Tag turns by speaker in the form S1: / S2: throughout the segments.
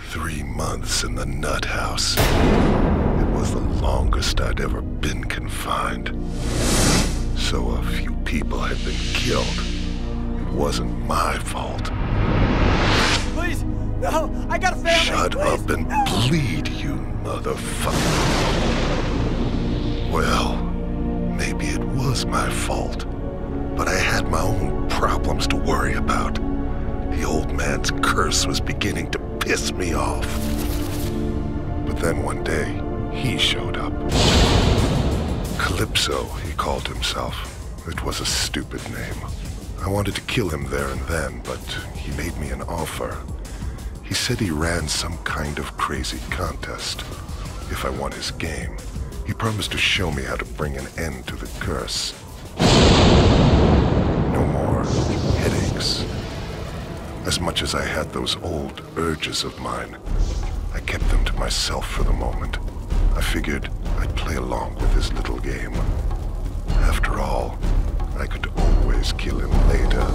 S1: 3 months in the nut house. It was the longest I'd ever been confined. So a few people had been killed. It wasn't my fault.
S2: Please, no, I got a family.
S1: Shut
S2: please,
S1: up and
S2: no.
S1: bleed, you motherfucker. Well, maybe it was my fault, but I had my own problems to worry about. The old man's curse was beginning to piss me off. But then one day, he showed up. Calypso, he called himself. It was a stupid name. I wanted to kill him there and then, but he made me an offer. He said he ran some kind of crazy contest. If I won his game, he promised to show me how to bring an end to the curse. No more headaches. As much as I had those old urges of mine, I kept them to myself for the moment. I figured I'd play along with his little game. After all, I could always kill him later.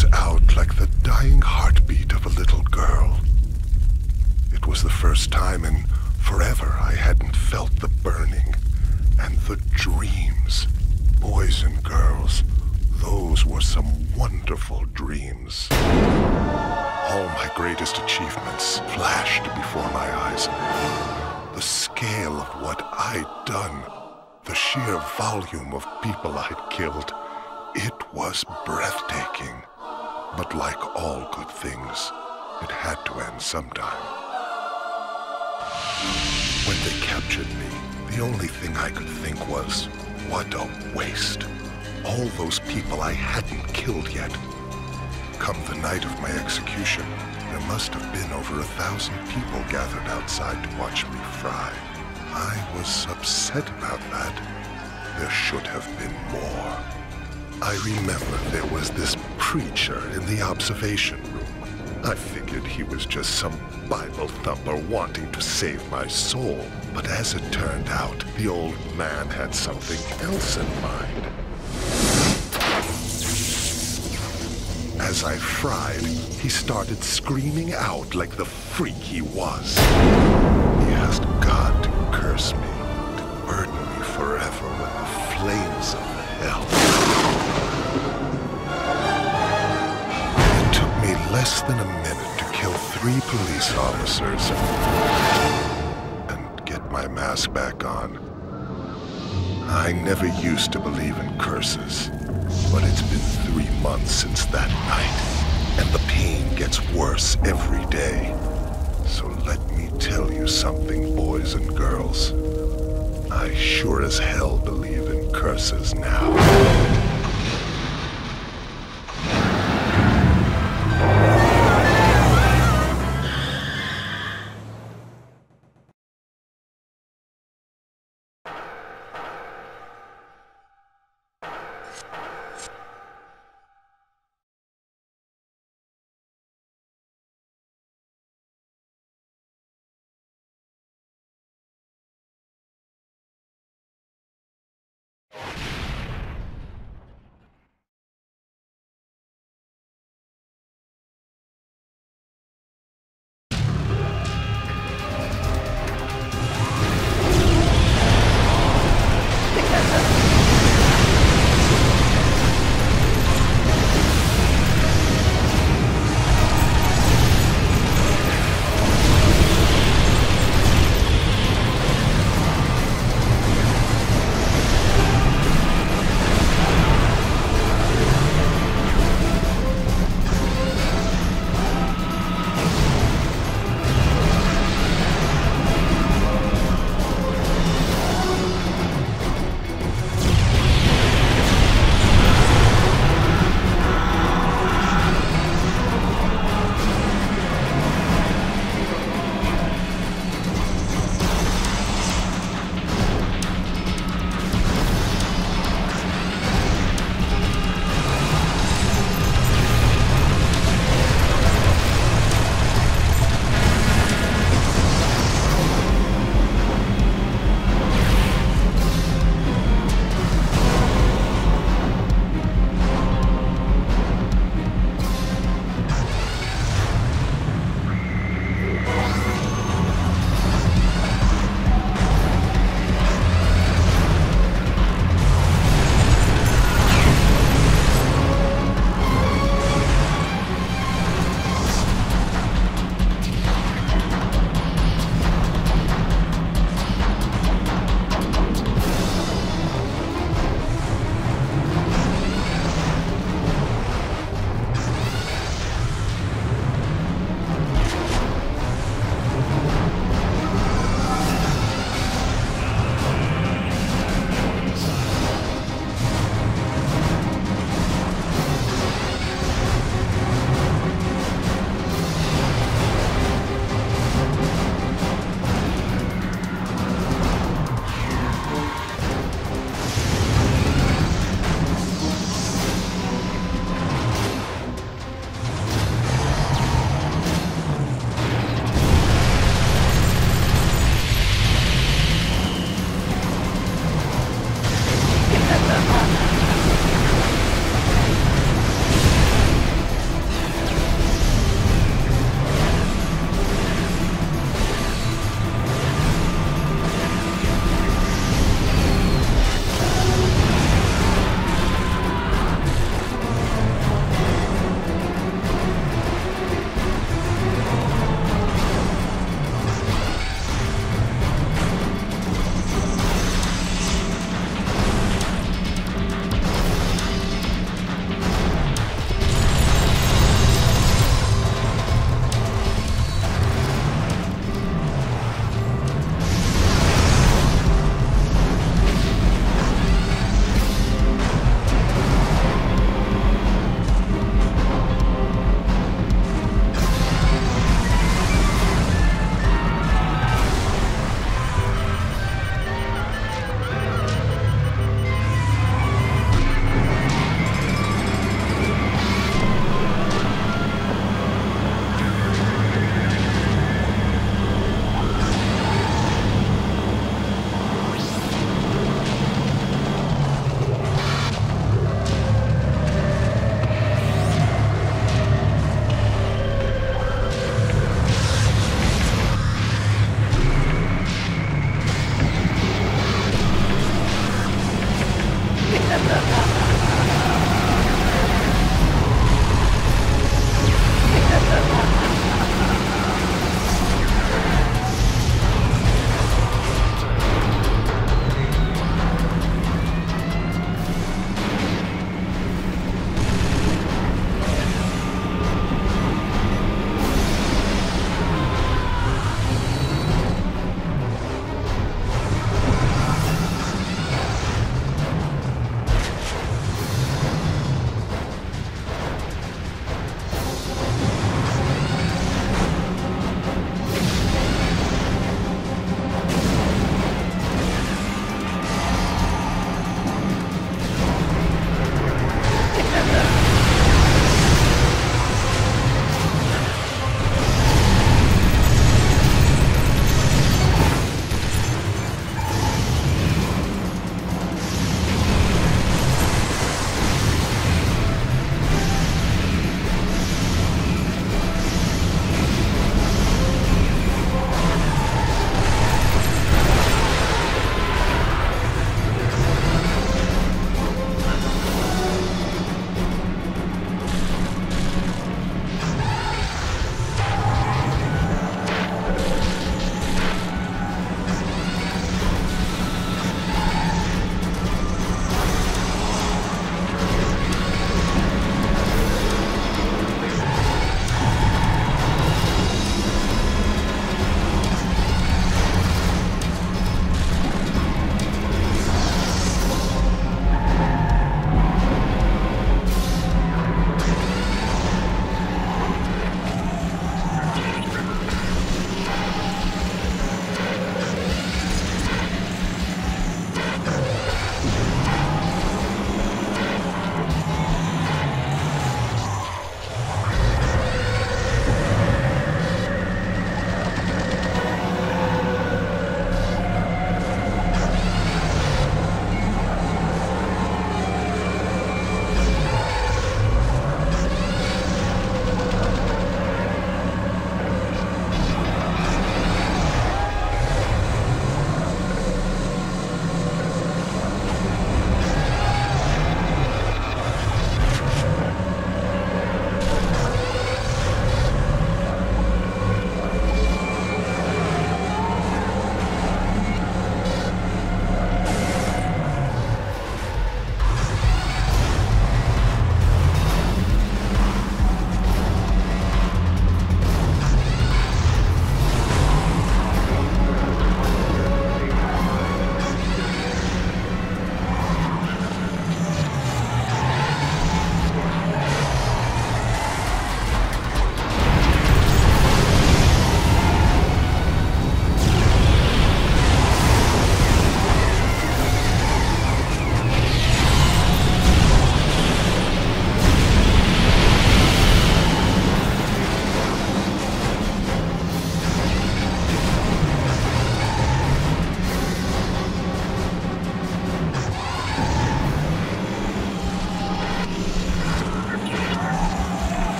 S1: was out like the dying heartbeat of a little girl. It was the first time in forever I hadn't felt the burning and the dreams. Boys and girls, those were some wonderful dreams. All my greatest achievements flashed before my eyes. The scale of what I'd done, the sheer volume of people I'd killed, it was breathtaking. But like all good things, it had to end sometime. When they captured me, the only thing I could think was, what a waste. All those people I hadn't killed yet. Come the night of my execution, there must have been over 1,000 people gathered outside to watch me fry. I was upset about that. There should have been more. I remember there was this preacher in the observation room. I figured he was just some Bible thumper wanting to save my soul. But as it turned out, the old man had something else in mind. As I fried, he started screaming out like the freak he was. He asked God to curse me, to burden me forever with the flames of hell. It took me less than a minute to kill 3 police officers and get my mask back on. I never used to believe in curses, but it's been 3 months since that night, and the pain gets worse every day. So let me tell you something, boys and girls. I sure as hell believe in curses now.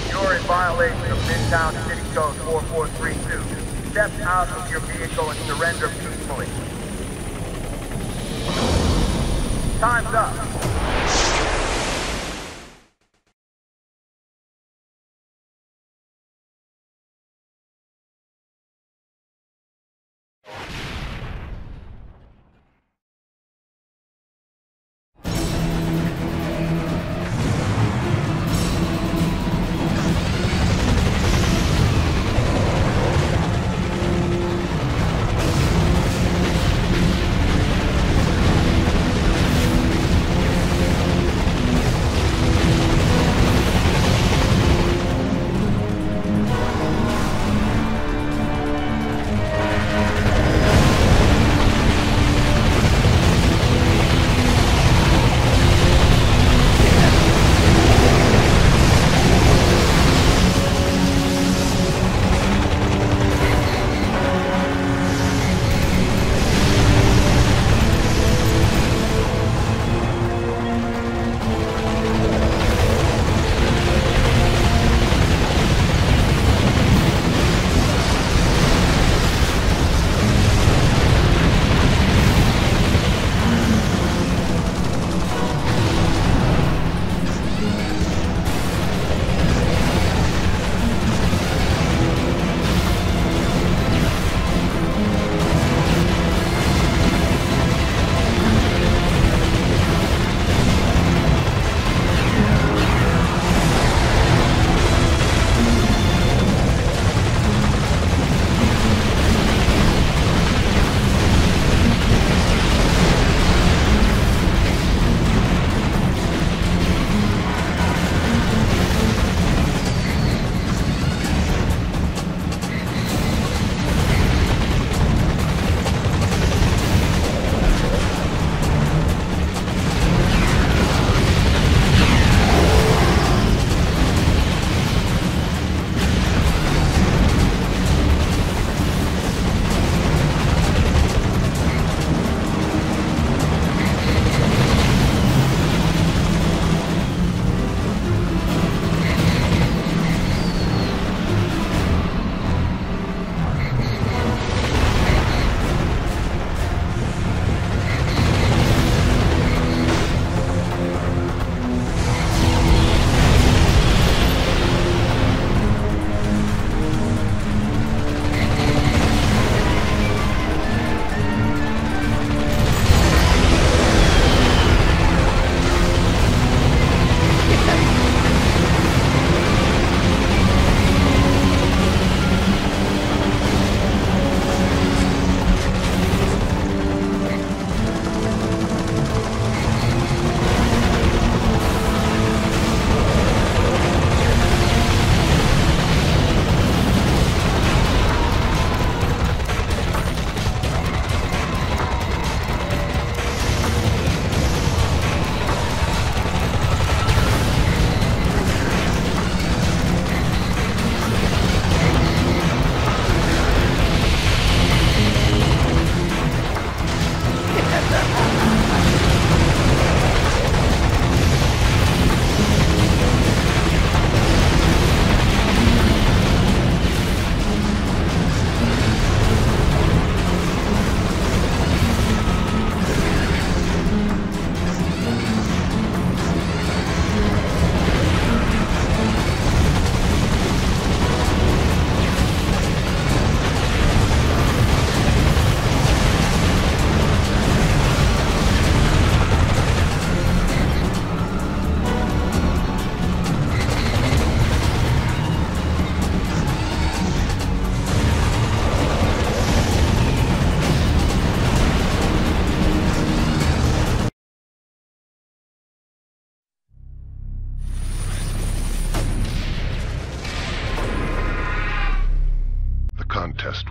S3: You're in violation of Midtown City Code 4432. Step out of your vehicle and surrender peacefully. Time's up.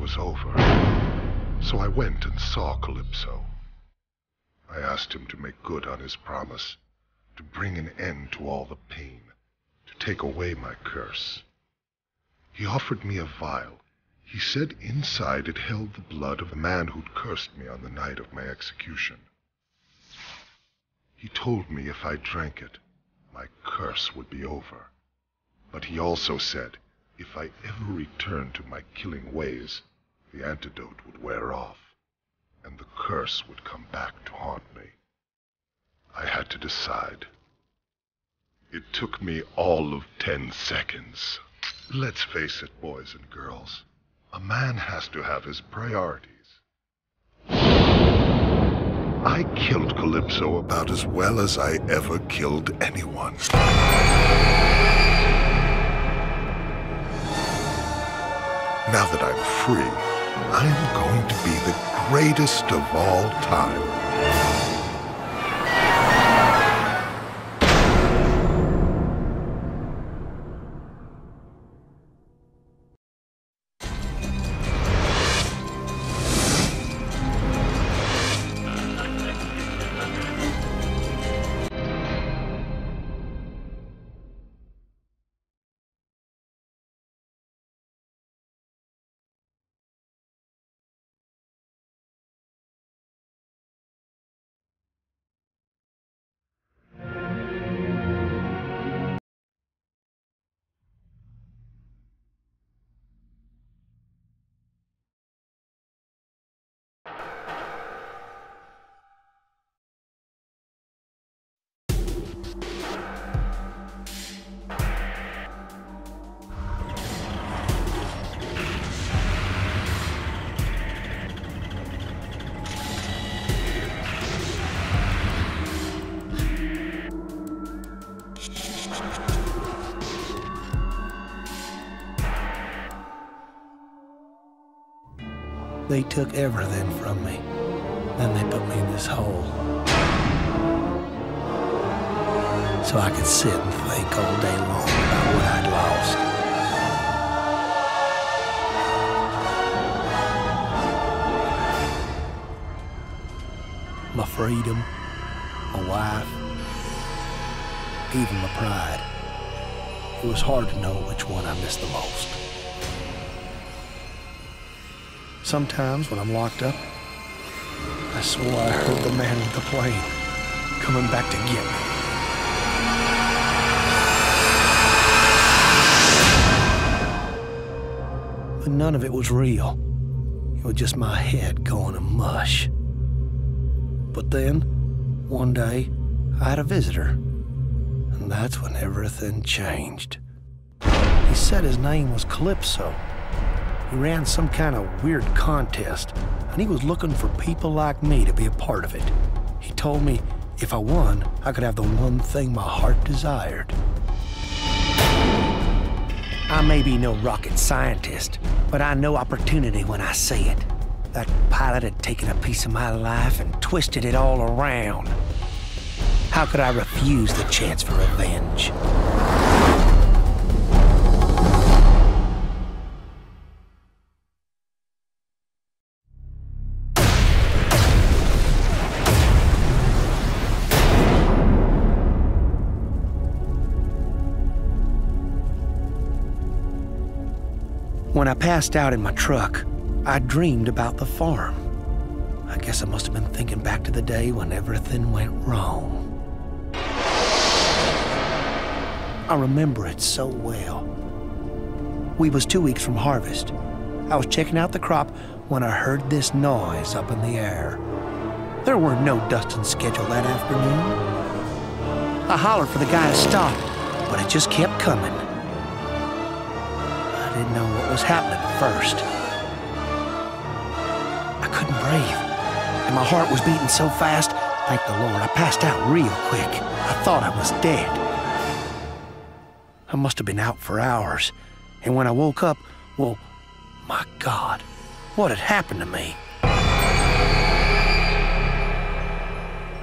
S1: was over. So I went and saw Calypso. I asked him to make good on his promise, to bring an end to all the pain, to take away my curse. He offered me a vial. He said inside it held the blood of the man who'd cursed me on the night of my execution. He told me if I drank it, my curse would be over. But he also said if I ever returned to my killing ways, the antidote would wear off, and the curse would come back to haunt me. I had to decide. It took me all of 10 seconds. Let's face it, boys and girls. A man has to have his priorities. I killed Calypso about as well as I ever killed anyone. Now that I'm free, I'm going to be the greatest of all time.
S4: They took everything from me. Then they put me in this hole. So I could sit and think all day long about what I'd lost. My freedom, my wife, even my pride. It was hard to know which one I missed the most. Sometimes when I'm locked up, I swore I heard the man with the plane coming back to get me. But none of it was real. It was just my head going to mush. But then, one day, I had a visitor. And that's when everything changed. He said his name was Calypso. He ran some kind of weird contest, and he was looking for people like me to be a part of it. He told me if I won, I could have the one thing my heart desired. I may be no rocket scientist, but I know opportunity when I see it. That pilot had taken a piece of my life and twisted it all around. How could I refuse the chance for revenge? When I passed out in my truck, I dreamed about the farm. I guess I must have been thinking back to the day when everything went wrong. I remember it so well. We was 2 weeks from harvest. I was checking out the crop when I heard this noise up in the air. There weren't no dusting schedule that afternoon. I hollered for the guy to stop, but it just kept coming. I didn't know what was happening at first. I couldn't breathe, and my heart was beating so fast, thank the Lord, I passed out real quick. I thought I was dead. I must have been out for hours, and when I woke up, well, my God, what had happened to me?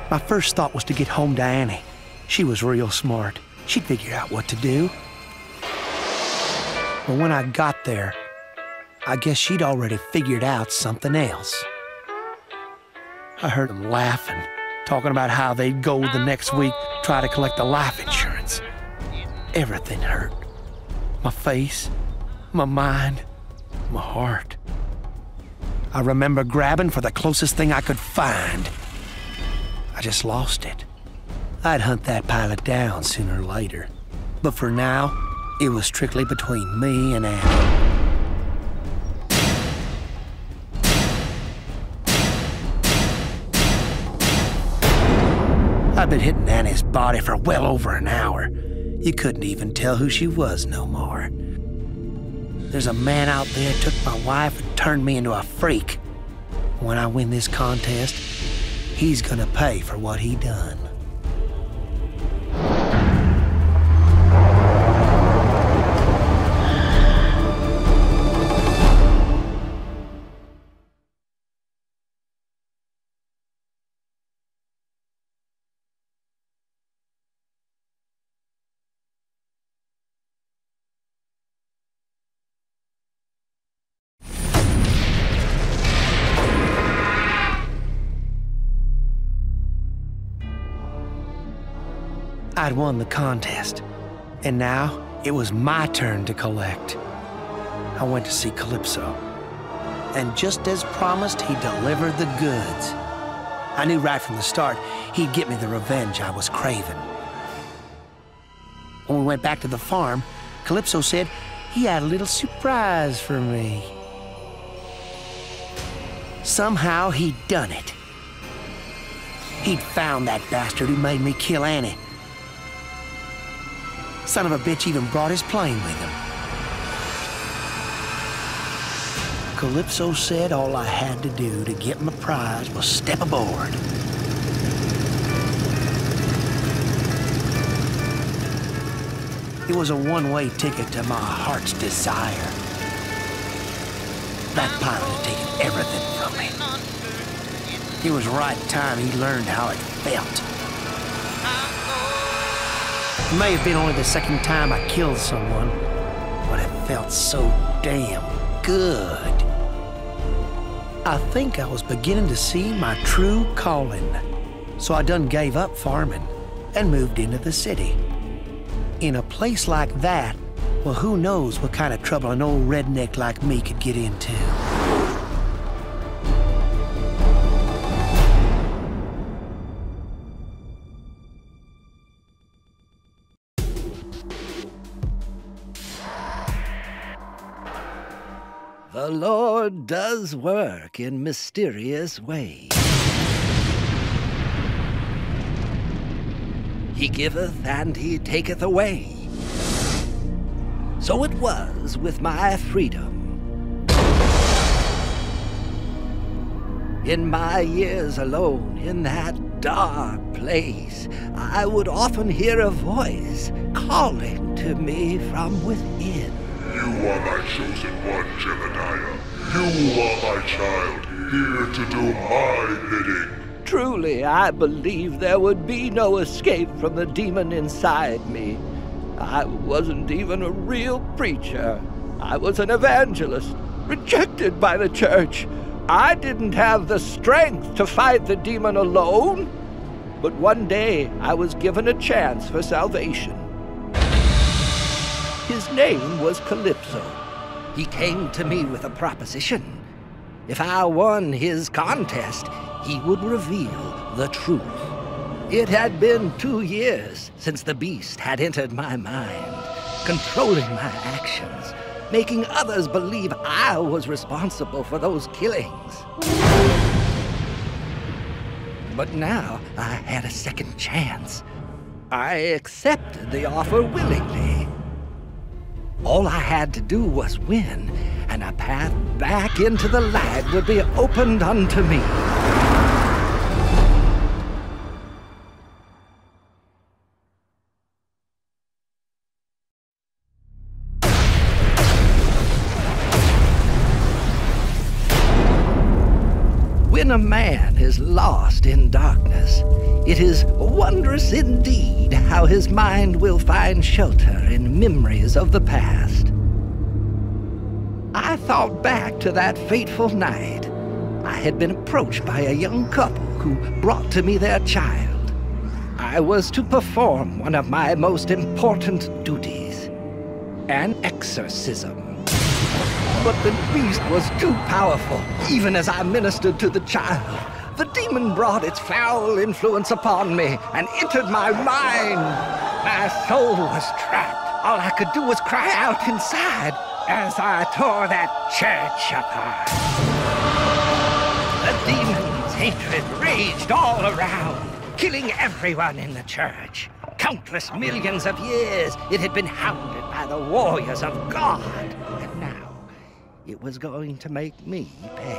S4: My first thought was to get home to Annie. She was real smart. She'd figure out what to do. But when I got there, I guess she'd already figured out something else. I heard them laughing, talking about how they'd go the next week, try to collect the life insurance. Everything hurt. My face, my mind, my heart. I remember grabbing for the closest thing I could find. I just lost it. I'd hunt that pilot down sooner or later. But for now, it was strictly between me and Annie. I'd been hitting Annie's body for well over an hour. You couldn't even tell who she was no more. There's a man out there who took my wife and turned me into a freak. When I win this contest, he's gonna pay for what he done. I'd won the contest, and now it was my turn to collect. I went to see Calypso, and just as promised, he delivered the goods. I knew right from the start he'd get me the revenge I was craving. When we went back to the farm, Calypso said he had a little surprise for me. Somehow he'd done it. He'd found that bastard who made me kill Annie. Son of a bitch even brought his plane with him. Calypso said all I had to do to get my prize was step aboard. It was a one-way ticket to my heart's desire. That pilot had taken everything from me. It was right time he learned how it felt. It may have been only the second time I killed someone, but it felt so damn good. I think I was beginning to see my true calling, so I done gave up farming and moved into the city. In a place like that, well, who knows what kind of trouble an old redneck like me could get into.
S5: The Lord does work in mysterious ways. He giveth and he taketh away. So it was with my freedom. In my years alone in that dark place, I would often hear a voice calling to me from within.
S1: You are my chosen one, Jedediah. You are my child, here to do my bidding.
S5: Truly, I believed there would be no escape from the demon inside me. I wasn't even a real preacher. I was an evangelist, rejected by the church. I didn't have the strength to fight the demon alone. But one day, I was given a chance for salvation. His name was Calypso. He came to me with a proposition. If I won his contest, he would reveal the truth. It had been 2 years since the beast had entered my mind, controlling my actions, making others believe I was responsible for those killings. But now I had a second chance. I accepted the offer willingly. All I had to do was win, and a path back into the light would be opened unto me. When a man is lost in darkness, it is wondrous indeed how his mind will find shelter in memories of the past. I thought back to that fateful night. I had been approached by a young couple who brought to me their child. I was to perform one of my most important duties, an exorcism. But the beast was too powerful, even as I ministered to the child. The demon brought its foul influence upon me and entered my mind. My soul was trapped. All I could do was cry out inside as I tore that church apart. The demon's hatred raged all around, killing everyone in the church. Countless millions of years it had been hounded by the warriors of God. And now it was going to make me pay.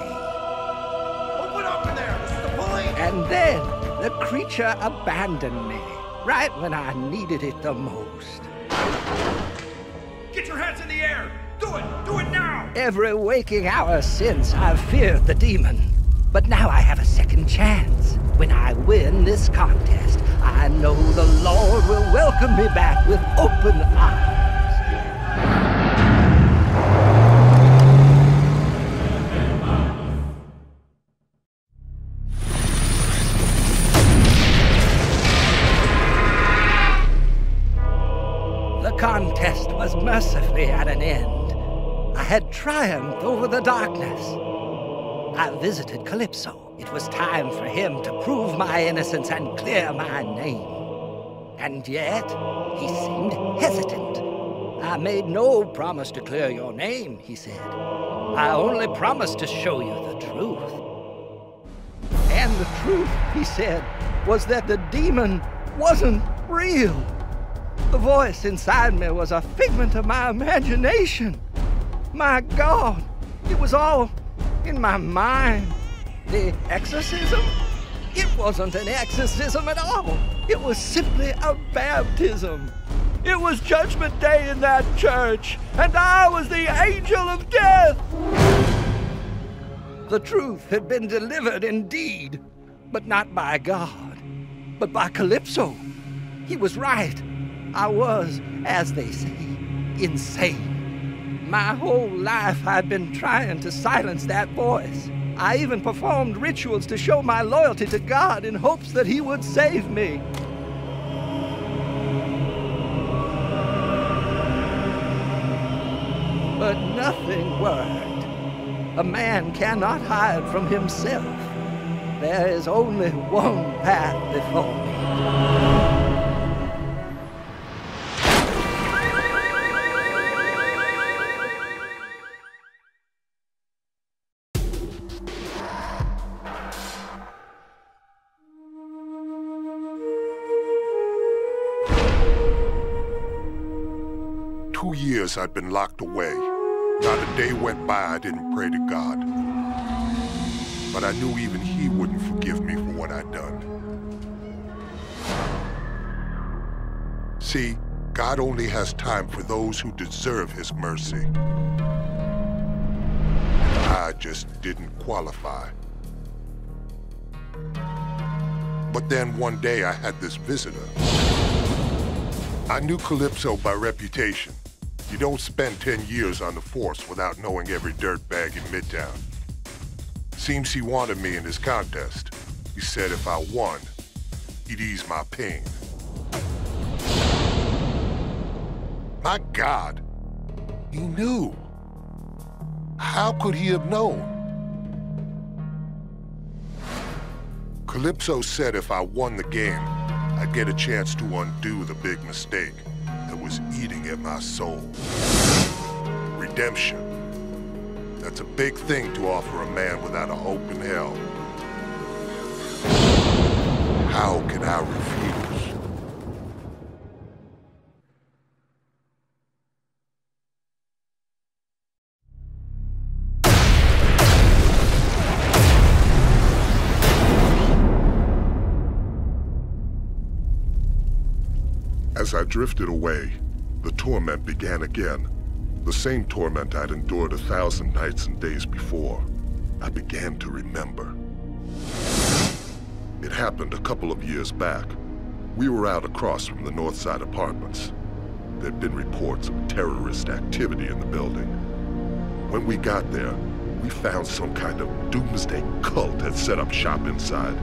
S2: Open up in there! This is the police!
S5: And then the creature abandoned me, right when I needed it the most.
S2: Get your hands in the air! Do it! Do it now!
S5: Every waking hour since, I've feared the demon. But now I have a second chance. When I win this contest, I know the Lord will welcome me back with open arms. The contest was mercifully at an end. I had triumphed over the darkness. I visited Calypso. It was time for him to prove my innocence and clear my name. And yet, he seemed hesitant. I made no promise to clear your name, he said. I only promised to show you the truth. And the truth, he said, was that the demon wasn't real. The voice inside me was a figment of my imagination. My God, it was all in my mind. The exorcism? It wasn't an exorcism at all. It was simply a baptism. It was Judgment Day in that church, and I was the angel of death. The truth had been delivered indeed, but not by God, but by Calypso. He was right. I was, as they say, insane. My whole life I'd been trying to silence that voice. I even performed rituals to show my loyalty to God in hopes that He would save me. But nothing worked. A man cannot hide from himself. There is only one path before me.
S1: 2 years I'd been locked away. Not a day went by I didn't pray to God. But I knew even He wouldn't forgive me for what I'd done. See, God only has time for those who deserve His mercy. I just didn't qualify. But then one day I had this visitor. I knew Calypso by reputation. You don't spend 10 years on the force without knowing every dirtbag in Midtown. Seems he wanted me in his contest. He said if I won, he'd ease my pain. My God, he knew. How could he have known? Calypso said if I won the game, I'd get a chance to undo the big mistake that was eating at my soul. Redemption. That's a big thing to offer a man without a hope in hell. How can I refuse? As I drifted away, the torment began again. The same torment I'd endured 1,000 nights and days before. I began to remember. It happened a couple of years back. We were out across from the Northside Apartments. There'd been reports of terrorist activity in the building. When we got there, we found some kind of doomsday cult had set up shop inside.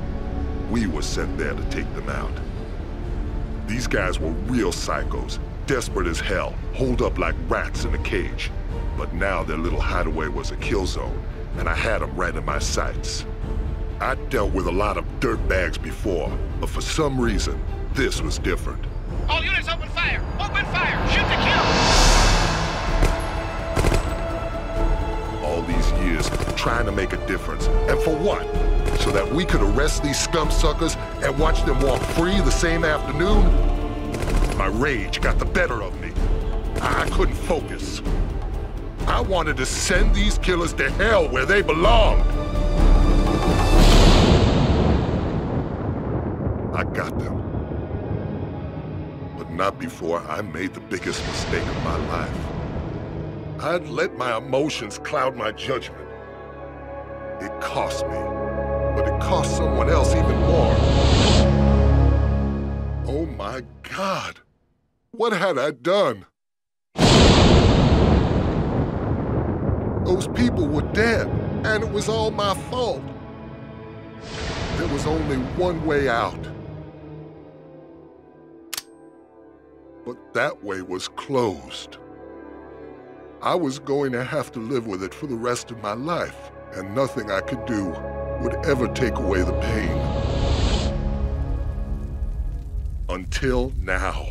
S1: We were sent there to take them out. These guys were real psychos, desperate as hell, holed up like rats in a cage. But now their little hideaway was a kill zone, and I had them right in my sights. I'd dealt with a lot of dirtbags before, but for some reason, this was different.
S6: All units open fire! Open fire! Shoot to kill!
S1: All these years trying to make a difference, and for what? So that we could arrest these scum suckers and watch them walk free the same afternoon? My rage got the better of me. I couldn't focus. I wanted to send these killers to hell where they belonged. I got them. But not before I made the biggest mistake of my life. I'd let my emotions cloud my judgment. It cost me, but it cost someone else even more. Oh my God, what had I done? Those people were dead, and it was all my fault. There was only one way out. But that way was closed. I was going to have to live with it for the rest of my life, and nothing I could do would ever take away the pain. Until now.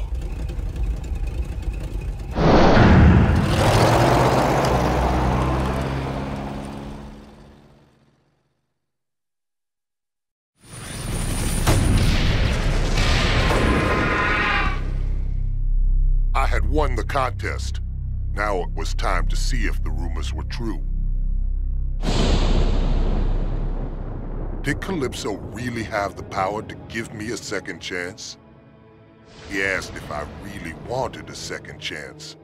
S1: I had won the contest. Now it was time to see if the rumors were true. Did Calypso really have the power to give me a second chance? He asked if I really wanted a second chance,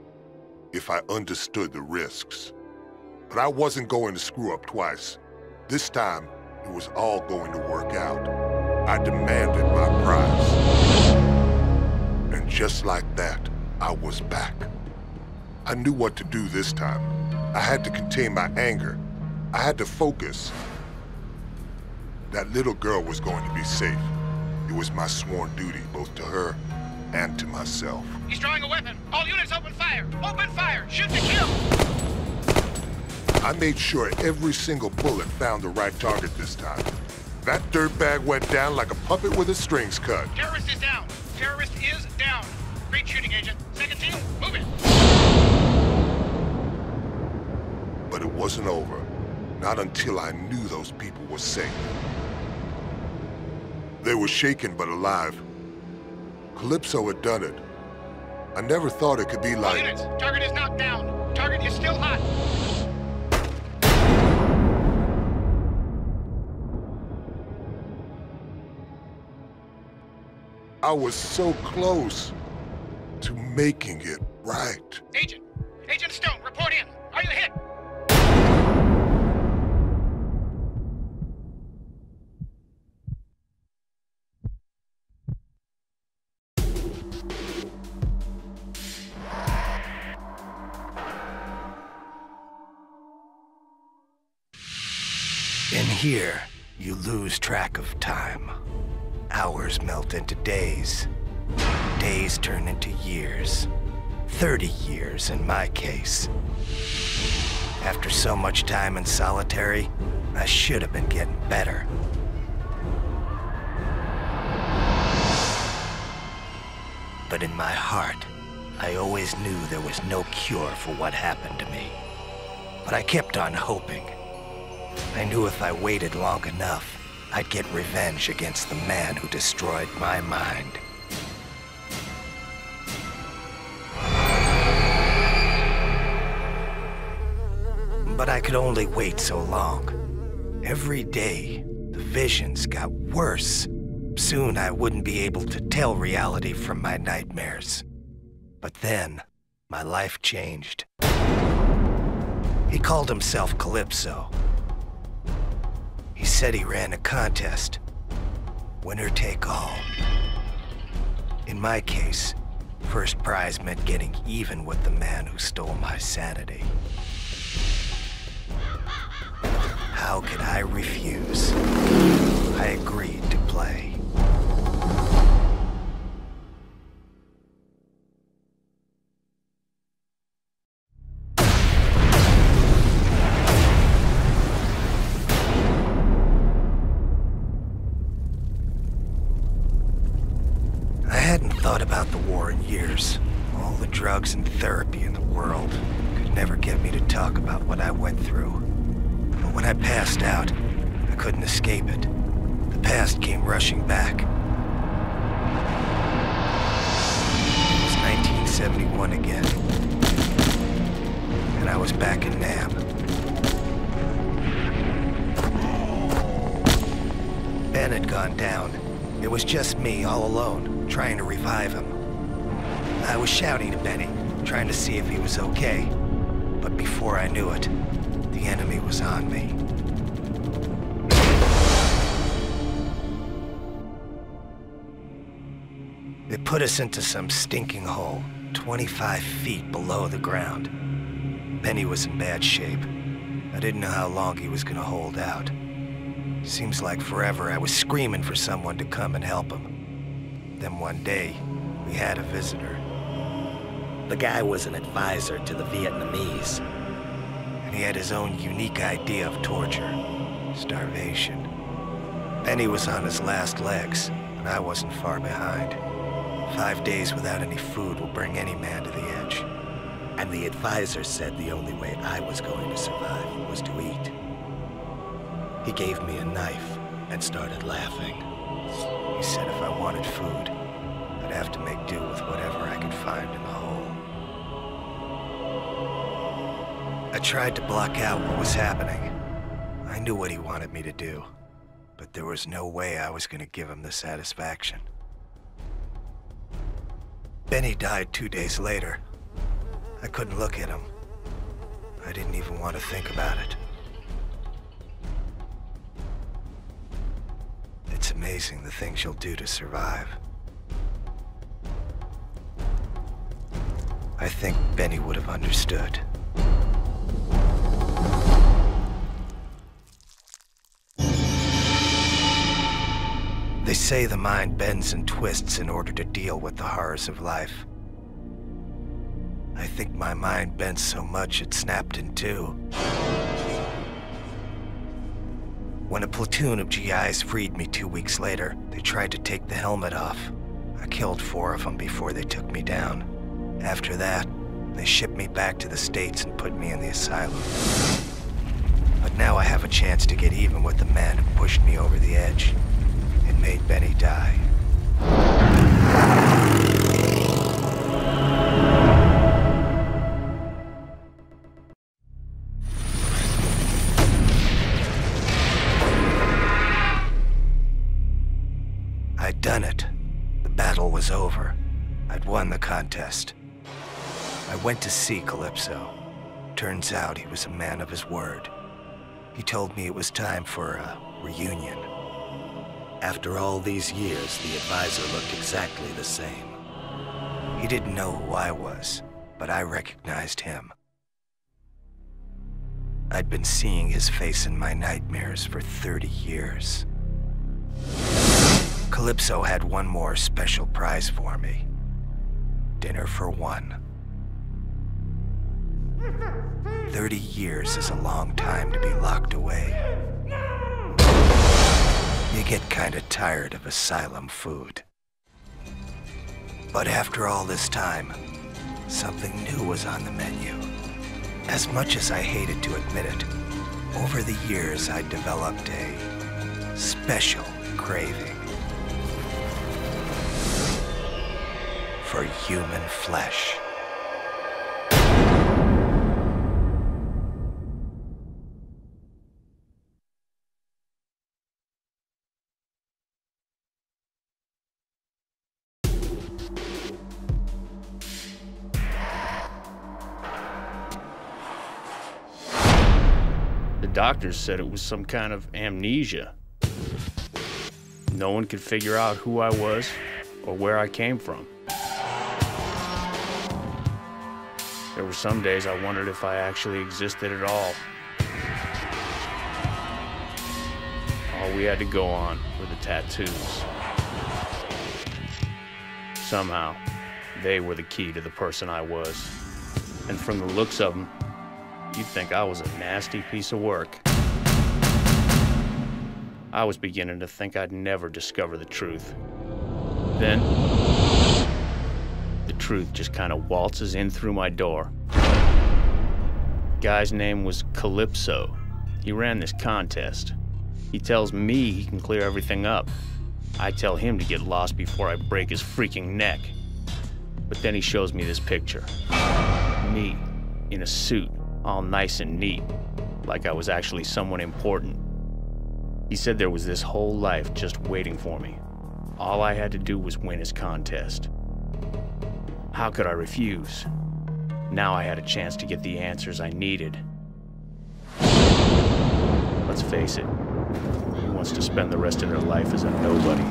S1: if I understood the risks. But I wasn't going to screw up twice. This time, it was all going to work out. I demanded my prize. And just like that, I was back. I knew what to do this time. I had to contain my anger. I had to focus. That little girl was going to be safe. It was my sworn duty, both to her and to myself.
S6: He's drawing a weapon! All units open fire! Open fire! Shoot to kill!
S1: I made sure every single bullet found the right target this time. That dirtbag went down like a puppet with his strings cut.
S6: Terrorist is down! Terrorist is down! Great shooting, Agent. Second team, move it!
S1: But it wasn't over. Not until I knew those people were safe. They were shaken but alive. Calypso had done it. I never thought it could be
S6: All
S1: like...
S6: units, target is not down. Target is still hot.
S1: I was so close to making it right.
S6: Agent Stone, report in. Are you hit?
S5: In here, you lose track of time. Hours melt into days. Days turn into years. 30 years in my case. After so much time in solitary, I should have been getting better. But in my heart, I always knew there was no cure for what happened to me. But I kept on hoping. I knew if I waited long enough, I'd get revenge against the man who destroyed my mind. But I could only wait so long. Every day, the visions got worse. Soon I wouldn't be able to tell reality from my nightmares. But then, my life changed. He called himself Calypso. He said he ran a contest. Winner take all. In my case, first prize meant getting even with the man who stole my sanity.
S7: how could I refuse? I agreed to play. I hadn't thought about the war in years. All the drugs and therapy in the world could never get me to talk about what I went through. But when I passed out, I couldn't escape it. The past came rushing back. It was 1971 again. And I was back in Nam. Ben had gone down. It was just me, all alone, trying to revive him. I was shouting to Benny, trying to see if he was okay. But before I knew it, the enemy was on me. They put us into some stinking hole, 25 feet below the ground. Benny was in bad shape. I didn't know how long he was gonna hold out. Seems like forever I was screaming for someone to come and help him. Then one day, we had a visitor. The guy was an advisor to the Vietnamese. And he had his own unique idea of torture. Starvation. Benny was on his last legs, and I wasn't far behind. 5 days without any food will bring any man to the edge. And the advisor said the only way I was going to survive was to eat. He gave me a knife and started laughing. He said if I wanted food, I'd have to make do with whatever I could find in the hole. I tried to block out what was happening. I knew what he wanted me to do, but there was no way I was going to give him the satisfaction. Benny died 2 days later. I couldn't look at him. I didn't even want to think about it. It's amazing the things you'll do to survive. I think Benny would have understood. They say the mind bends and twists in order to deal with the horrors of life. I think my mind bent so much it snapped in two. When a platoon of GIs freed me 2 weeks later, they tried to take the helmet off. I killed 4 of them before they took me down. After that, they shipped me back to the States and put me in the asylum. But now I have a chance to get even with the man who pushed me over the edge. It made Benny die. I'd done it. The battle was over. I'd won the contest. I went to see Calypso. Turns out he was a man of his word. He told me it was time for a reunion. After all these years, the advisor looked exactly the same. He didn't know who I was, but I recognized him. I'd been seeing his face in my nightmares for 30 years. Calypso had one more special prize for me. Dinner for one. 30 years is a long time to be locked away. You get kinda tired of asylum food. But after all this time, something new was on the menu. As much as I hated to admit it, over the years I developed a special craving for human flesh.
S8: The doctors said it was some kind of amnesia. No one could figure out who I was or where I came from. There were some days I wondered if I actually existed at all. All we had to go on were the tattoos. Somehow, they were the key to the person I was. And from the looks of them, you'd think I was a nasty piece of work. I was beginning to think I'd never discover the truth. Then, the truth just kind of waltzes in through my door. The guy's name was Calypso. He ran this contest. He tells me he can clear everything up. I tell him to get lost before I break his freaking neck. But then he shows me this picture. Me, in a suit, all nice and neat, like I was actually someone important. He said there was this whole life just waiting for me. All I had to do was win his contest. How could I refuse? Now I had a chance to get the answers I needed. Let's face it, who wants to spend the rest of their life as a nobody?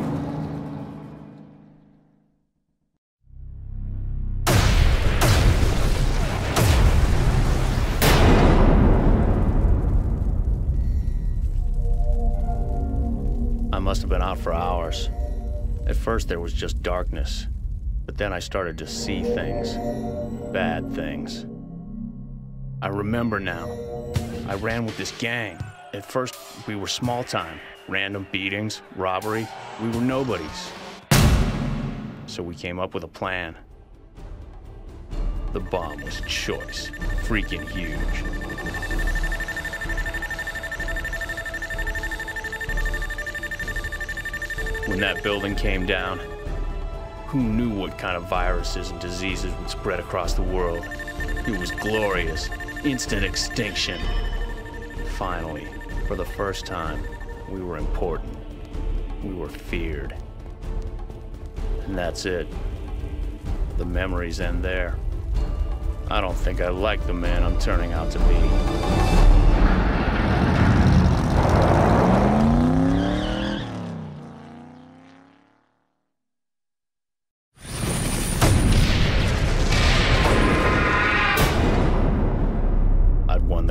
S8: I must have been out for hours. At first there was just darkness, but then I started to see things. Bad things. I remember now. I ran with this gang. At first, we were small time. Random beatings, robbery. We were nobodies. So we came up with a plan. The bomb was choice. Freaking huge. When that building came down, who knew what kind of viruses and diseases would spread across the world? It was glorious. Instant extinction. Finally, for the first time, we were important. We were feared. And that's it. The memories end there. I don't think I like the man I'm turning out to be.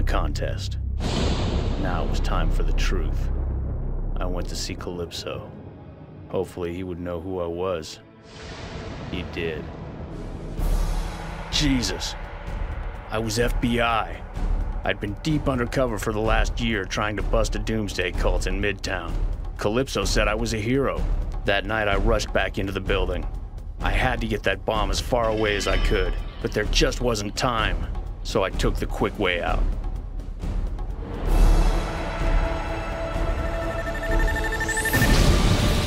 S8: Contest. Now it was time for the truth. I went to see Calypso. Hopefully he would know who I was. He did. Jesus. I was FBI. I'd been deep undercover for the last year trying to bust a doomsday cult in Midtown. Calypso said I was a hero. That night I rushed back into the building. I had to get that bomb as far away as I could, but there just wasn't time. So I took the quick way out.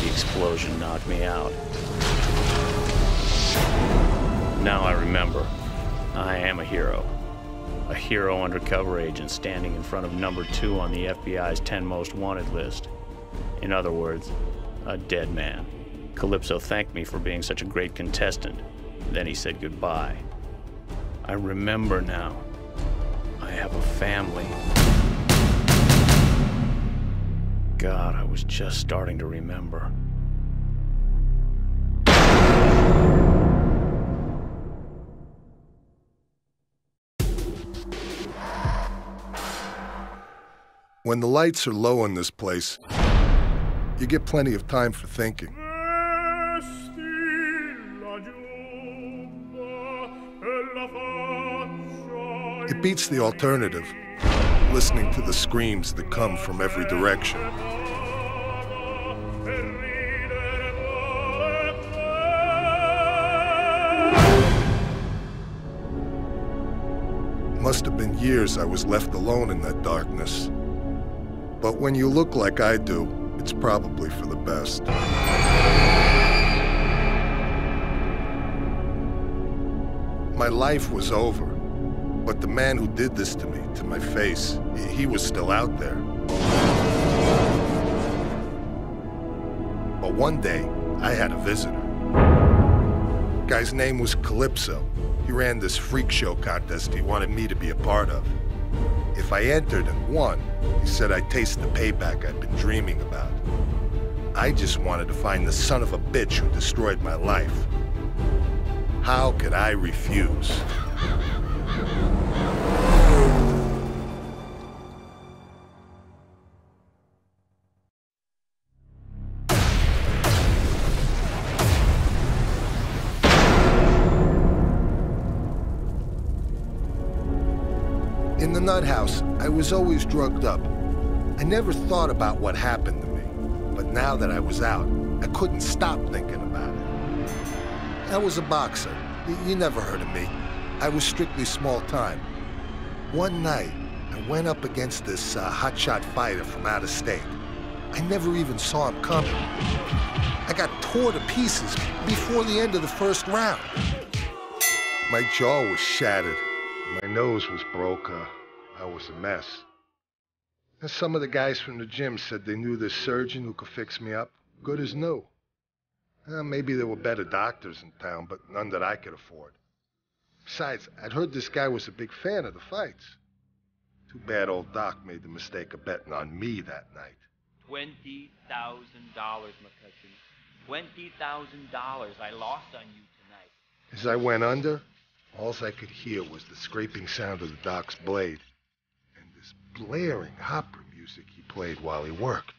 S8: Explosion knocked me out. Now I remember, I am a hero. A hero undercover agent standing in front of number 2 on the FBI's 10 most wanted list. In other words, a dead man. Calypso thanked me for being such a great contestant. Then he said goodbye. I remember now. I have a family. God, I was just starting to remember.
S1: When the lights are low in this place, you get plenty of time for thinking. It beats the alternative, listening to the screams that come from every direction. Must have been years I was left alone in that darkness. But when you look like I do, it's probably for the best. My life was over, but the man who did this to me, to my face, he was still out there. But one day, I had a visitor. Guy's name was Calypso. He ran this freak show contest he wanted me to be a part of. If I entered and won, he said I'd taste the payback I'd been dreaming about. I just wanted to find the son of a bitch who destroyed my life. How could I refuse? In the nut house, I was always drugged up. I never thought about what happened to me, but now that I was out, I couldn't stop thinking about it. I was a boxer. You never heard of me. I was strictly small time. One night, I went up against this hotshot fighter from out of state. I never even saw him coming. I got tore to pieces before the end of the first round. My jaw was shattered. My nose was broke. I was a mess. And some of the guys from the gym said they knew this surgeon who could fix me up, good as new. Maybe there were better doctors in town, but none that I could afford. Besides, I'd heard this guy was a big fan of the fights. Too bad old Doc made the mistake of betting on me that night.
S9: $20,000, McCutcheon. $20,000 I lost on you tonight.
S1: As I went under, all I could hear was the scraping sound of the Doc's blade and this blaring opera music he played while he worked.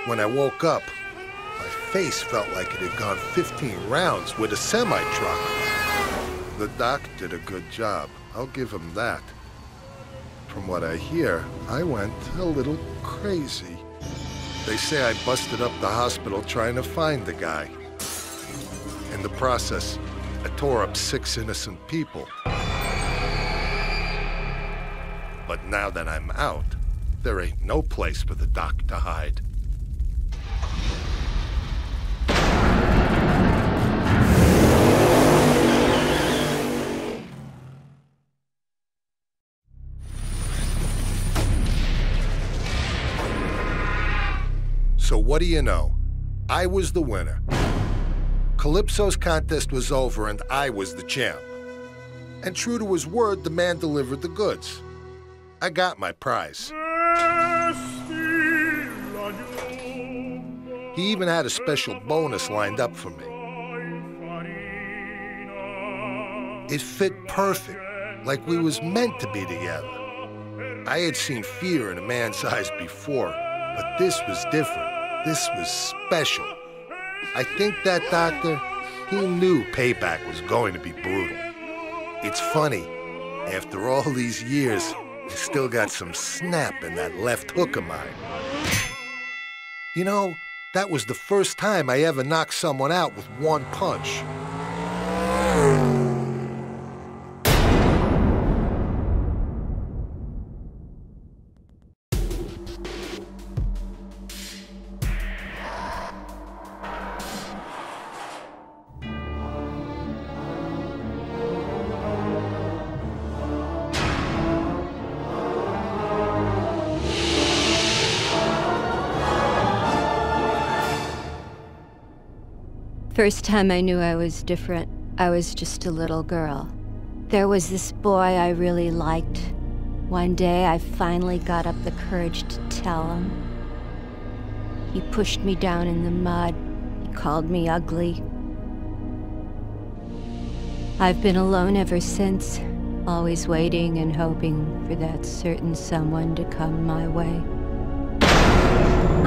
S1: When I woke up, my face felt like it had gone 15 rounds with a semi-truck. The Doc did a good job. I'll give him that. From what I hear, I went a little crazy. They say I busted up the hospital trying to find the guy. In the process, I tore up 6 innocent people. But now that I'm out, there ain't no place for the Doc to hide. So what do you know? I was the winner. Calypso's contest was over and I was the champ. And true to his word, the man delivered the goods. I got my prize. He even had a special bonus lined up for me. It fit perfect, like we was meant to be together. I had seen fear in a man's eyes before, but this was different. This was special. I think that doctor, he knew payback was going to be brutal. It's funny, after all these years, I still got some snap in that left hook of mine. You know, that was the first time I ever knocked someone out with one punch.
S10: First time I knew I was different, I was just a little girl. There was this boy I really liked. One day I finally got up the courage to tell him. He pushed me down in the mud. He called me ugly. I've been alone ever since, always waiting and hoping for that certain someone to come my way.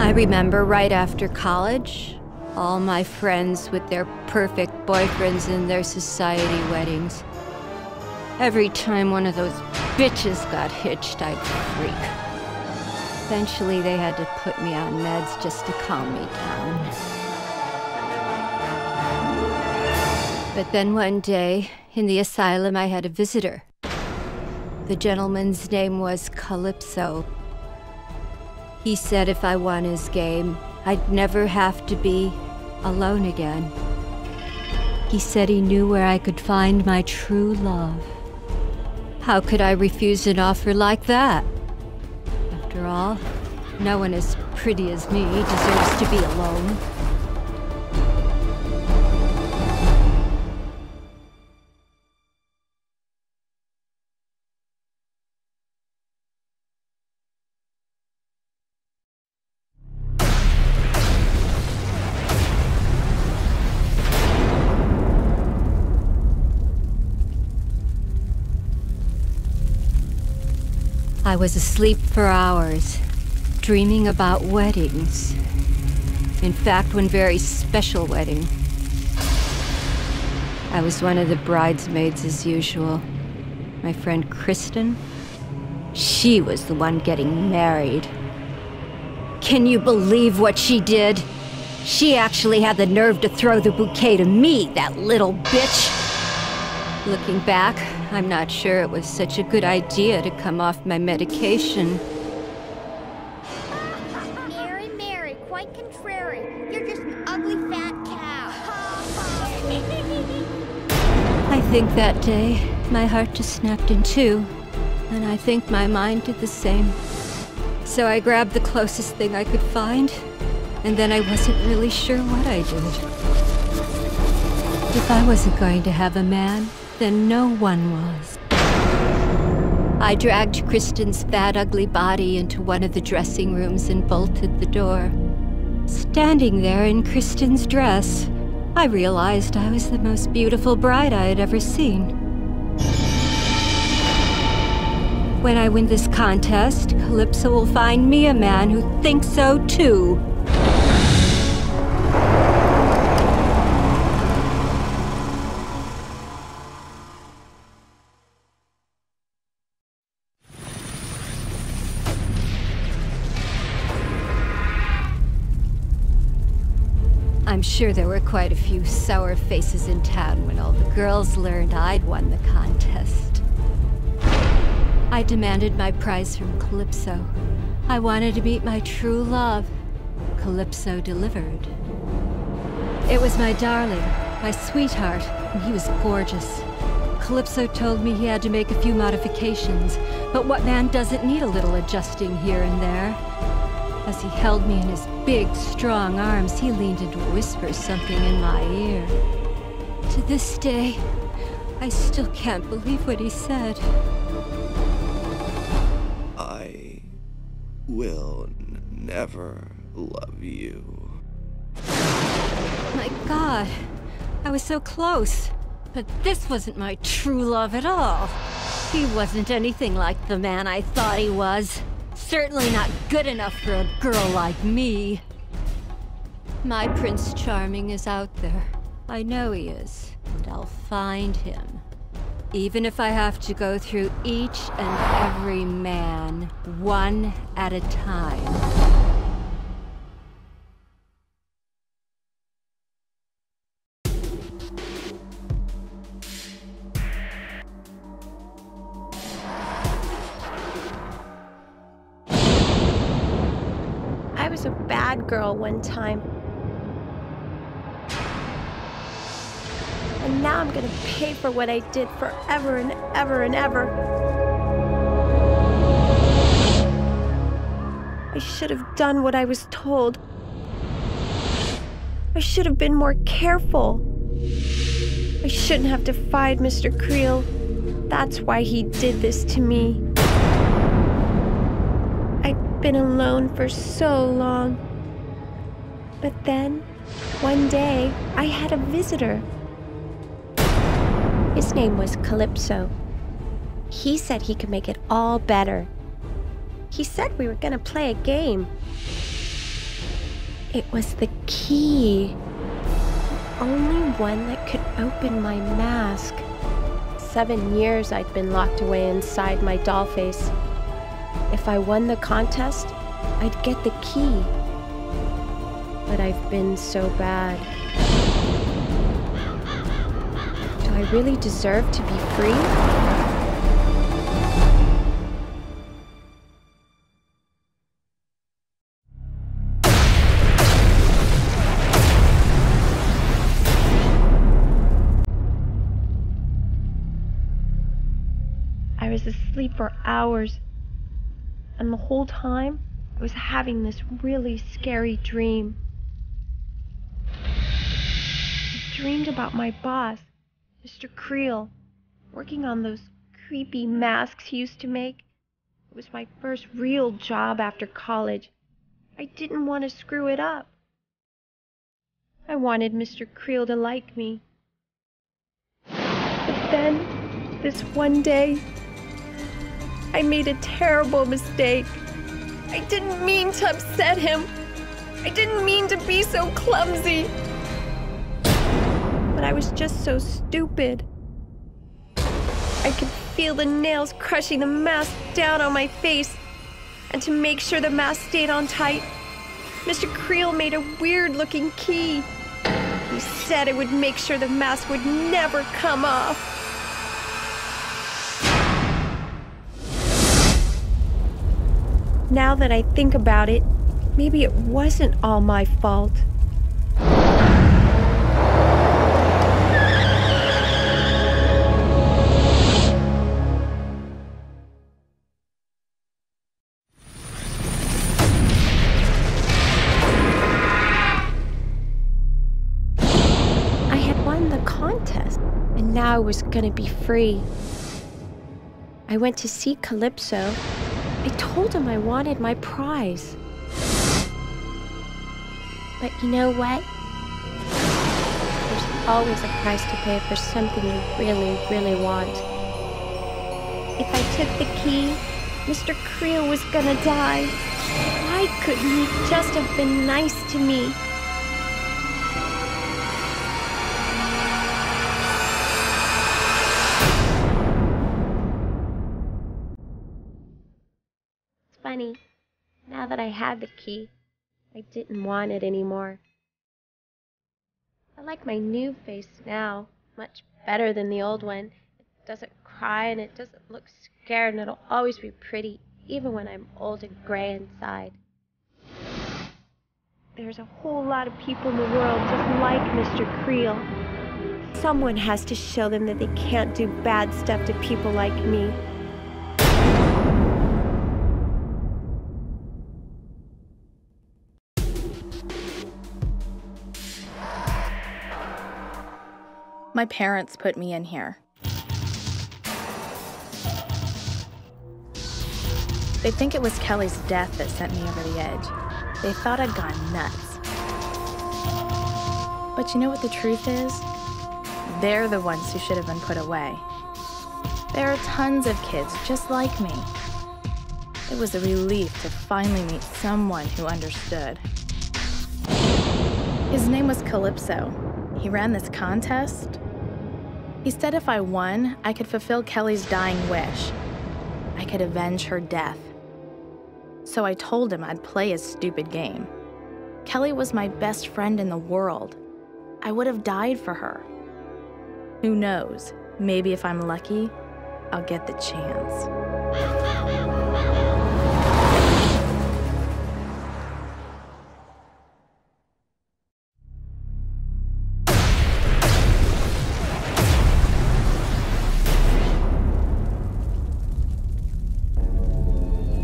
S10: I remember right after college, all my friends with their perfect boyfriends and their society weddings. Every time one of those bitches got hitched, I'd freak. Eventually, they had to put me on meds just to calm me down. But then one day, in the asylum, I had a visitor. The gentleman's name was Calypso. He said if I won his game, I'd never have to be alone again. He said he knew where I could find my true love. How could I refuse an offer like that? After all, no one as pretty as me deserves to be alone. I was asleep for hours. dreaming about weddings. In fact, one very special wedding. I was one of the bridesmaids as usual. My friend Kristen, she was the one getting married. Can you believe what she did? She actually had the nerve to throw the bouquet to me, that little bitch. Looking back, I'm not sure it was such a good idea to come off my medication.
S11: Mary, Mary, quite contrary. You're just an ugly fat cow.
S10: I think that day, my heart just snapped in two, and I think my mind did the same. So I grabbed the closest thing I could find, and then I wasn't really sure what I did. If I wasn't going to have a man, then no one was. I dragged Kristen's fat, ugly body into one of the dressing rooms and bolted the door. Standing there in Kristen's dress, I realized I was the most beautiful bride I had ever seen. When I win this contest, Calypso will find me a man who thinks so too. I'm sure there were quite a few sour faces in town when all the girls learned I'd won the contest. I demanded my prize from Calypso. I wanted to meet my true love. Calypso delivered. It was my darling, my sweetheart, and he was gorgeous. Calypso told me he had to make a few modifications, but what man doesn't need a little adjusting here and there? As he held me in his big, strong arms, he leaned in to whisper something in my ear. To this day, I still can't believe what he said.
S12: I will never love you.
S10: My God, I was so close. But this wasn't my true love at all. He wasn't anything like the man I thought he was. Certainly not good enough for a girl like me. My Prince Charming is out there. I know he is, and I'll find him. Even if I have to go through each and every man, one at a time.
S13: I was a bad girl one time. And now I'm gonna pay for what I did forever and ever and ever. I should have done what I was told. I should have been more careful. I shouldn't have defied Mr. Creel. That's why he did this to me. I'd been alone for so long. But then, one day, I had a visitor. His name was Calypso. He said he could make it all better. He said we were gonna play a game. It was the key. The only one that could open my mask. 7 years I'd been locked away inside my doll face. If I won the contest, I'd get the key. But I've been so bad. Do I really deserve to be free? I was asleep for hours, and the whole time I was having this really scary dream. I dreamed about my boss, Mr. Creel, working on those creepy masks he used to make. It was my first real job after college. I didn't want to screw it up. I wanted Mr. Creel to like me. But then, this one day, I made a terrible mistake. I didn't mean to upset him. I didn't mean to be so clumsy. But I was just so stupid. I could feel the nails crushing the mask down on my face. And to make sure the mask stayed on tight, Mr. Creel made a weird-looking key. He said it would make sure the mask would never come off. Now that I think about it, maybe it wasn't all my fault. I had won the contest, and now I was gonna be free. I went to see Calypso. I told him I wanted my prize. But you know what? There's always a price to pay for something you really, really want. If I took the key, Mr. Creel was gonna die. Why couldn't he just have been nice to me? Funny, now that I had the key, I didn't want it anymore. I like my new face now much better than the old one. It doesn't cry and it doesn't look scared, and it'll always be pretty, even when I'm old and gray inside. There's a whole lot of people in the world just like Mr. Creel. Someone has to show them that they can't do bad stuff to people like me.
S14: My parents put me in here. They think it was Kelly's death that sent me over the edge. They thought I'd gone nuts. But you know what the truth is? They're the ones who should have been put away. There are tons of kids just like me. It was a relief to finally meet someone who understood. His name was Calypso. He ran this contest. He said if I won, I could fulfill Kelly's dying wish. I could avenge her death. So I told him I'd play his stupid game. Kelly was my best friend in the world. I would have died for her. Who knows? Maybe if I'm lucky, I'll get the chance.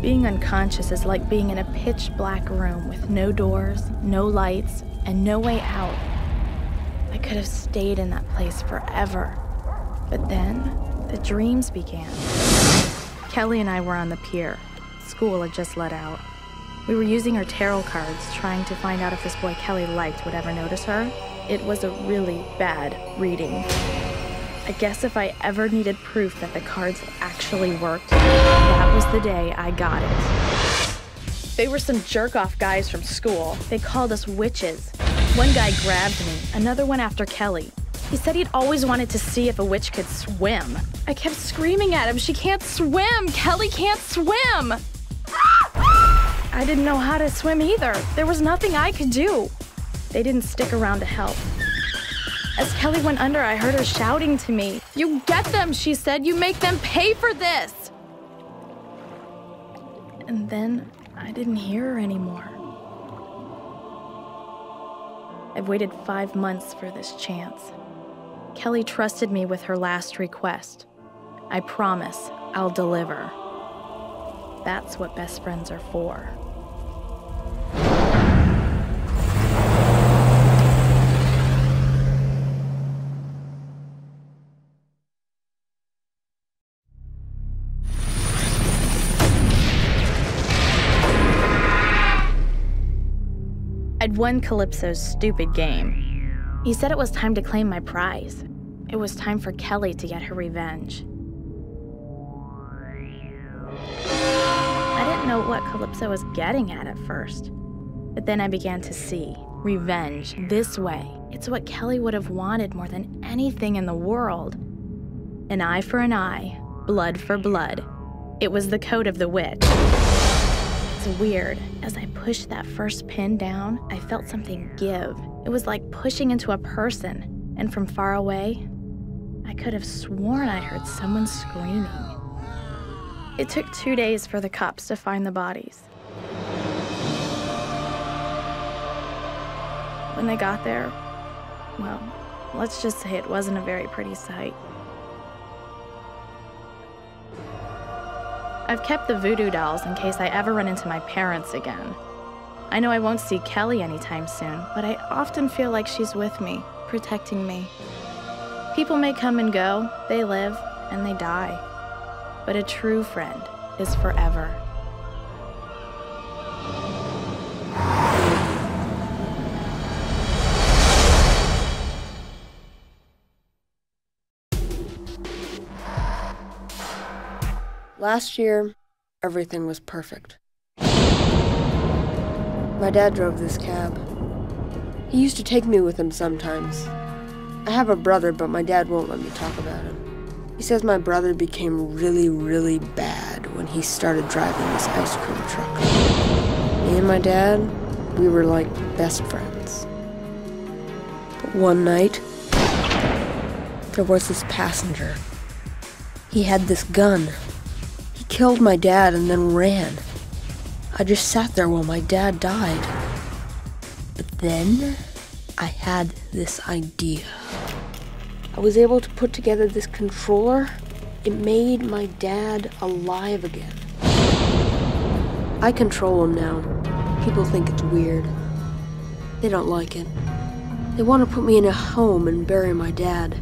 S14: Being unconscious is like being in a pitch-black room with no doors, no lights, and no way out. I could have stayed in that place forever. But then, the dreams began. Kelly and I were on the pier. School had just let out. We were using our tarot cards, trying to find out if this boy Kelly liked would ever notice her. It was a really bad reading. I guess if I ever needed proof that the cards actually worked, that was the day I got it. They were some jerk-off guys from school. They called us witches. One guy grabbed me, another went after Kelly. He said he'd always wanted to see if a witch could swim. I kept screaming at him, "She can't swim! Kelly can't swim!" I didn't know how to swim either. There was nothing I could do. They didn't stick around to help. As Kelly went under, I heard her shouting to me. "You get them," she said. "You make them pay for this." And then I didn't hear her anymore. I've waited 5 months for this chance. Kelly trusted me with her last request. I promise I'll deliver. That's what best friends are for. I'd won Calypso's stupid game. He said it was time to claim my prize. It was time for Kelly to get her revenge. I didn't know what Calypso was getting at first. But then I began to see revenge this way. It's what Kelly would have wanted more than anything in the world. An eye for an eye, blood for blood. It was the code of the witch. It's weird. As I pushed that first pin down, I felt something give. It was like pushing into a person, and from far away, I could have sworn I heard someone screaming. It took 2 days for the cops to find the bodies. When they got there, well, let's just say it wasn't a very pretty sight. I've kept the voodoo dolls in case I ever run into my parents again. I know I won't see Kelly anytime soon, but I often feel like she's with me, protecting me. People may come and go, they live, and they die. But a true friend is forever.
S15: Last year, everything was perfect. My dad drove this cab. He used to take me with him sometimes. I have a brother, but my dad won't let me talk about him. He says my brother became really, really bad when he started driving this ice cream truck. Me and my dad, we were like best friends. But one night, there was this passenger. He had this gun. He killed my dad and then ran. I just sat there while my dad died. But then, I had this idea. I was able to put together this controller. It made my dad alive again. I control him now. People think it's weird. They don't like it. They want to put me in a home and bury my dad.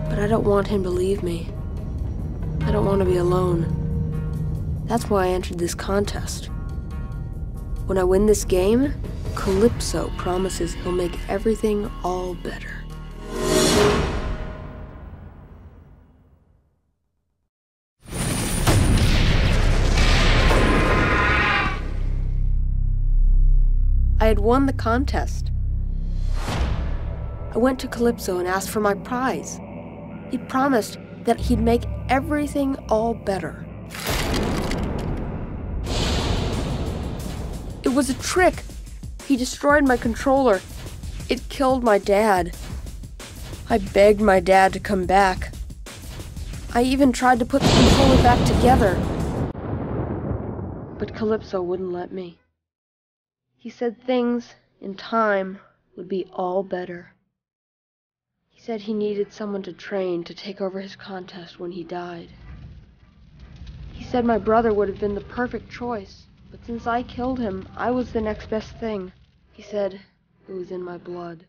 S15: But I don't want him to leave me. I don't want to be alone. That's why I entered this contest. When I win this game, Calypso promises he'll make everything all better. I had won the contest. I went to Calypso and asked for my prize. He promised that he'd make everything all better. It was a trick. He destroyed my controller. It killed my dad. I begged my dad to come back. I even tried to put the controller back together. But Calypso wouldn't let me. He said things, in time, would be all better. He said he needed someone to train to take over his contest when he died. He said my brother would have been the perfect choice, but since I killed him, I was the next best thing. He said it was in my blood.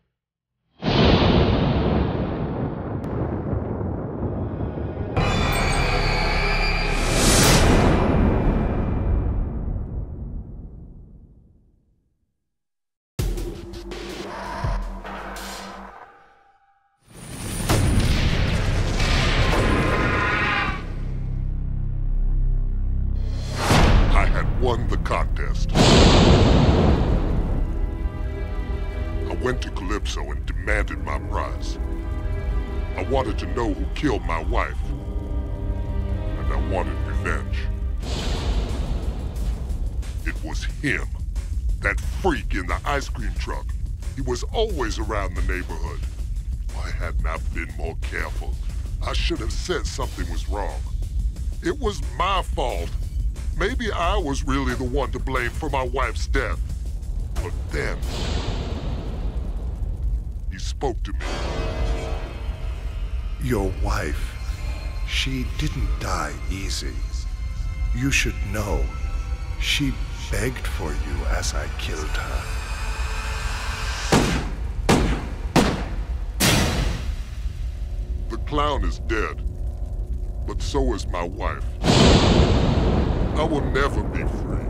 S1: Won the contest. I went to Calypso and demanded my prize. I wanted to know who killed my wife, and I wanted revenge. It was him, that freak in the ice cream truck. He was always around the neighborhood. If I had not been more careful, I should have said something was wrong. It was my fault. Maybe I was really the one to blame for my wife's death. But then, he spoke to me. Your wife, she didn't die easy. You should know, she begged for you as I killed her. The clown is dead, but so is my wife. I will never be free.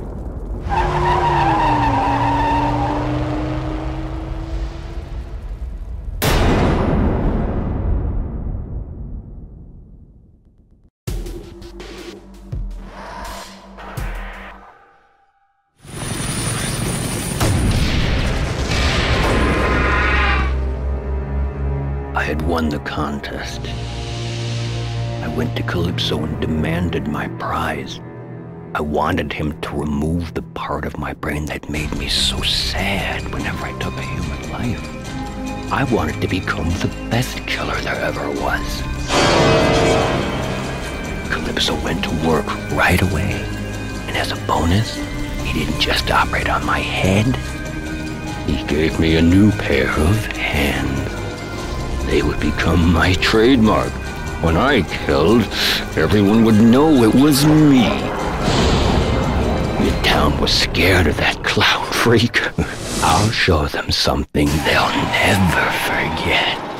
S16: had won the contest. I went to Calypso and demanded my prize. I wanted him to remove the part of my brain that made me so sad whenever I took a human life. I wanted to become the best killer there ever was. Calypso went to work right away, and as a bonus, he didn't just operate on my head. He gave me a new pair of hands. They would become my trademark. When I killed, everyone would know it was me. Midtown was scared of that clown freak. I'll show them something they'll never forget.